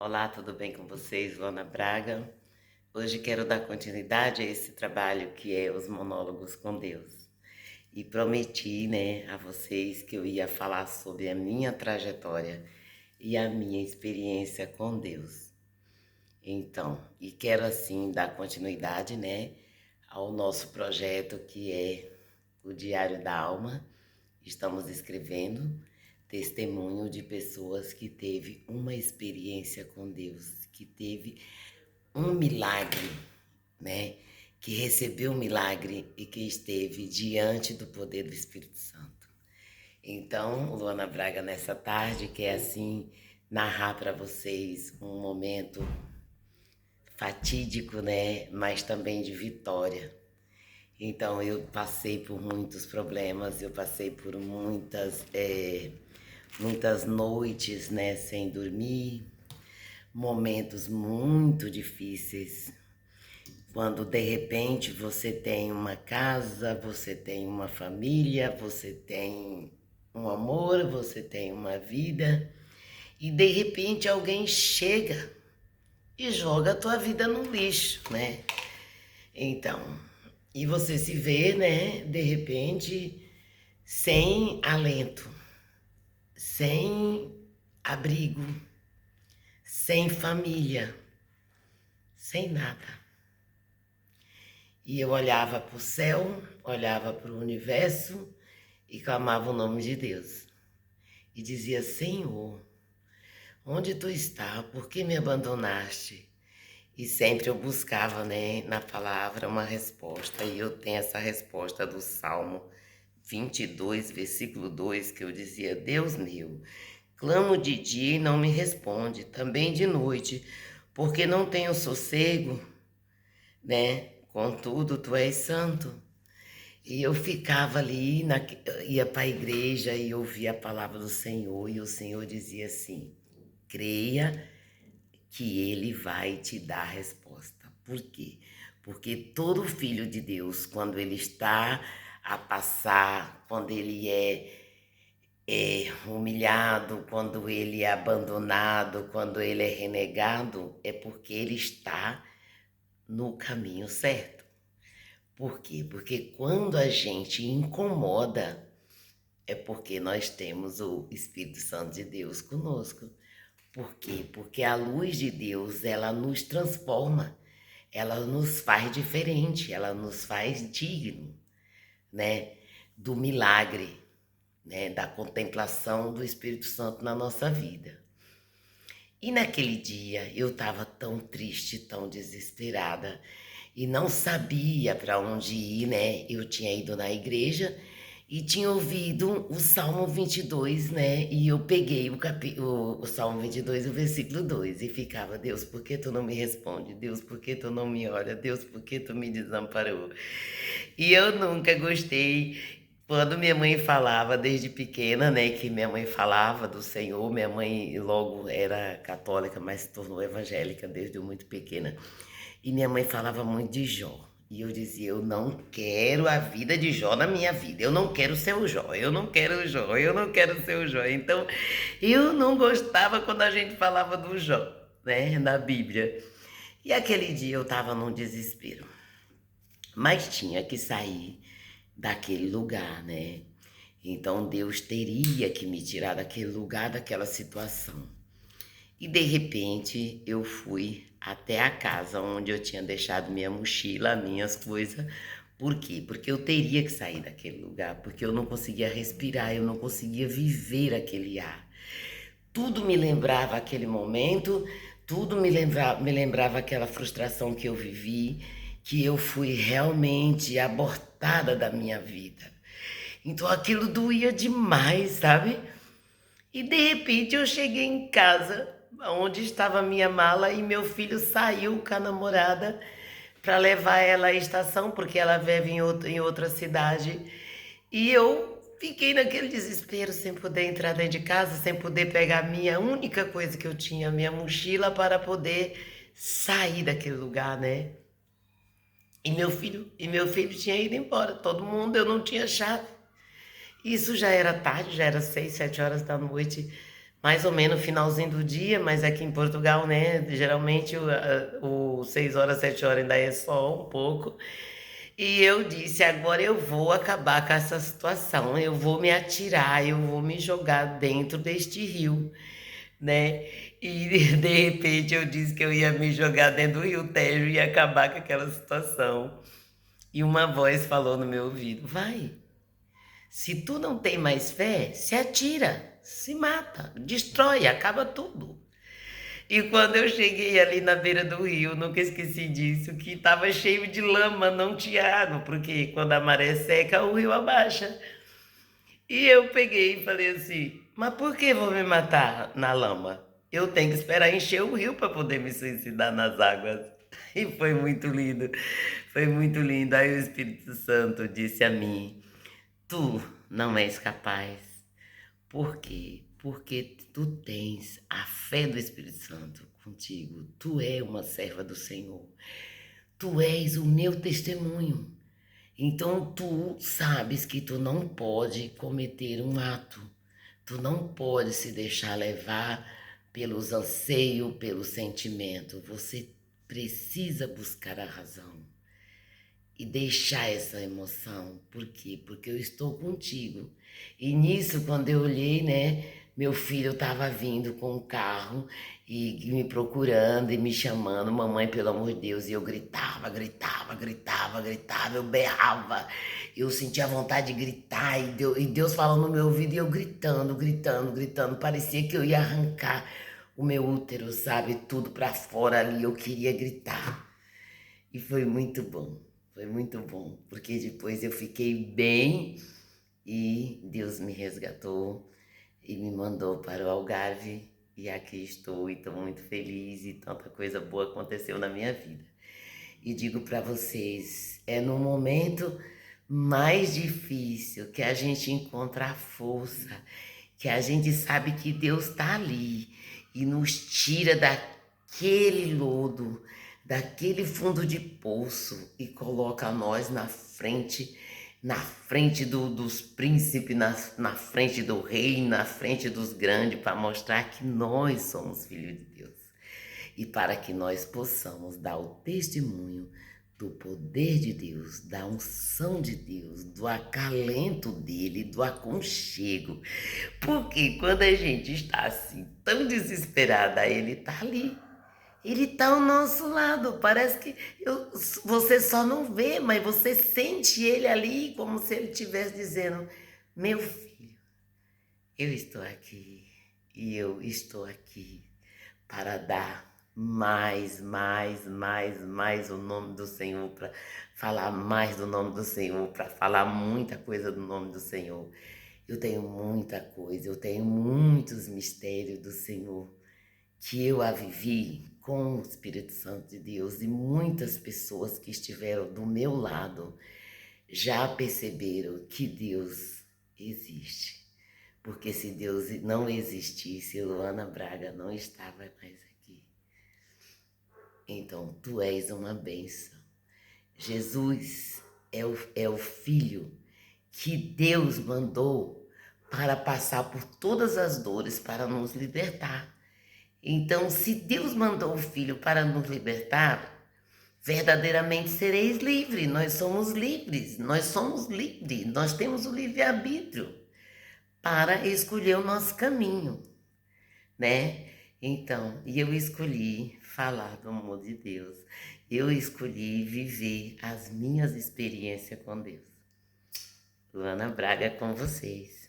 Olá, tudo bem com vocês? Luana Braga. Hoje quero dar continuidade a esse trabalho que é os monólogos com Deus. E prometi, né, a vocês que eu ia falar sobre a minha trajetória e a minha experiência com Deus. Então, e quero assim dar continuidade, né, ao nosso projeto que é o Diário da Alma. Estamos escrevendo testemunho de pessoas que teve uma experiência com Deus, que teve um milagre, né? Que recebeu um milagre e que esteve diante do poder do Espírito Santo. Então, Luana Braga, nessa tarde, quer assim narrar para vocês um momento fatídico, né? Mas também de vitória. Então, eu passei por muitos problemas, eu passei por muitas noites, né, sem dormir, momentos muito difíceis. Quando de repente você tem uma casa, você tem uma família, você tem um amor, você tem uma vida, e de repente alguém chega e joga a tua vida no lixo, né? Então, e você se vê, né, de repente, sem alento, sem abrigo, sem família, sem nada. E eu olhava para o céu, olhava para o universo e clamava o nome de Deus. E dizia: Senhor, onde tu está? Por que me abandonaste? E sempre eu buscava, né, na palavra uma resposta. E eu tenho essa resposta do Salmo 22, versículo 2, que eu dizia: Deus meu, clamo de dia e não me responde, também de noite, porque não tenho sossego, né? Contudo, tu és santo. E eu ficava ali, ia para a igreja e ouvia a palavra do Senhor, e o Senhor dizia assim: creia que Ele vai te dar a resposta. Por quê? Porque todo filho de Deus, quando ele está a passar, quando ele é humilhado, quando ele é abandonado, quando ele é renegado, é porque ele está no caminho certo. Por quê? Porque quando a gente incomoda, é porque nós temos o Espírito Santo de Deus conosco. Por quê? Porque a luz de Deus, ela nos transforma, ela nos faz diferente, ela nos faz digno, né, do milagre, né, da contemplação do Espírito Santo na nossa vida. E naquele dia eu estava tão triste, tão desesperada e não sabia para onde ir, né? Eu tinha ido na igreja e tinha ouvido o Salmo 22, né? E eu peguei o Salmo 22, o versículo 2 e ficava: Deus, por que tu não me responde? Deus, por que tu não me olha? Deus, por que tu me desamparou? E eu nunca gostei. Quando minha mãe falava desde pequena, né, que minha mãe falava do Senhor, minha mãe logo era católica, mas se tornou evangélica desde muito pequena. E minha mãe falava muito de Jó. E eu dizia: eu não quero a vida de Jó na minha vida. Eu não quero ser o Jó. Eu não quero o Jó. Eu não quero ser o Jó. Então, eu não gostava quando a gente falava do Jó, né, na Bíblia. E aquele dia eu estava num desespero. Mas tinha que sair daquele lugar, né? Então Deus teria que me tirar daquele lugar, daquela situação. E de repente eu fui até a casa onde eu tinha deixado minha mochila, minhas coisas. Por quê? Porque eu teria que sair daquele lugar, porque eu não conseguia respirar, eu não conseguia viver aquele ar. Tudo me lembrava aquele momento, tudo me lembrava aquela frustração que eu vivi, que eu fui realmente abortada da minha vida. Então aquilo doía demais, sabe? E de repente eu cheguei em casa, onde estava a minha mala, e meu filho saiu com a namorada para levar ela à estação, porque ela vive em outra cidade. E eu fiquei naquele desespero, sem poder entrar dentro de casa, sem poder pegar a minha única coisa que eu tinha, minha mochila, para poder sair daquele lugar, né? E meu filho tinha ido embora, todo mundo, eu não tinha chave. Isso já era tarde, já era 6, 7 horas da noite. mais ou menos finalzinho do dia, mas aqui em Portugal, né, geralmente o 6 horas, 7 horas ainda é sol um pouco. E eu disse, agora eu vou acabar com essa situação, eu vou me atirar, eu vou me jogar dentro deste rio, né? E de repente eu disse que eu ia me jogar dentro do Rio Tejo e acabar com aquela situação. E uma voz falou no meu ouvido: vai, se tu não tem mais fé, se atira, se mata, destrói, acaba tudo. E quando eu cheguei ali na beira do rio, nunca esqueci disso, que estava cheio de lama, não tinha água, porque quando a maré seca, o rio abaixa. E eu peguei e falei assim: mas por que vou me matar na lama? Eu tenho que esperar encher o rio para poder me suicidar nas águas. E foi muito lindo, foi muito lindo. Aí o Espírito Santo disse a mim: tu não és capaz. Por quê? Porque tu tens a fé do Espírito Santo contigo. Tu és uma serva do Senhor. Tu és o meu testemunho. Então tu sabes que tu não pode cometer um ato. Tu não pode se deixar levar pelos anseios, pelo sentimento. Você precisa buscar a razão e deixar essa emoção. Por quê? Porque eu estou contigo. E nisso, quando eu olhei, né, meu filho estava vindo com o carro e me procurando e me chamando, mamãe, pelo amor de Deus, e eu gritava, gritava, gritava, gritava, eu berrava, eu sentia vontade de gritar, e Deus falando no meu ouvido e eu gritando, gritando, gritando, parecia que eu ia arrancar o meu útero, sabe, tudo para fora ali, eu queria gritar. E foi muito bom, porque depois eu fiquei bem e Deus me resgatou e me mandou para o Algarve e aqui estou e estou muito feliz e tanta coisa boa aconteceu na minha vida. E digo para vocês, é no momento mais difícil que a gente encontra a força, que a gente sabe que Deus está ali e nos tira daquele lodo, daquele fundo de poço e coloca nós na frente dos príncipes, na frente do rei, na frente dos grandes, para mostrar que nós somos filhos de Deus e para que nós possamos dar o testemunho do poder de Deus, da unção de Deus, do acalento dele, do aconchego. Porque quando a gente está assim, tão desesperada, ele está ali. Ele está ao nosso lado. Parece que você só não vê, mas você sente ele ali como se ele estivesse dizendo: meu filho, eu estou aqui e eu estou aqui para dar mais o nome do Senhor, para falar mais do nome do Senhor, para falar muita coisa do nome do Senhor. Eu tenho muita coisa, eu tenho muitos mistérios do Senhor que eu a vivi com o Espírito Santo de Deus e muitas pessoas que estiveram do meu lado já perceberam que Deus existe. Porque se Deus não existisse, Luana Braga não estava mais aqui. Então, tu és uma bênção. Jesus é o Filho que Deus mandou para passar por todas as dores para nos libertar. Então, se Deus mandou o Filho para nos libertar, verdadeiramente sereis livres. Nós somos livres, nós temos o livre-arbítrio para escolher o nosso caminho, né? Então, e eu escolhi falar do amor de Deus. Eu escolhi viver as minhas experiências com Deus. Luana Braga com vocês.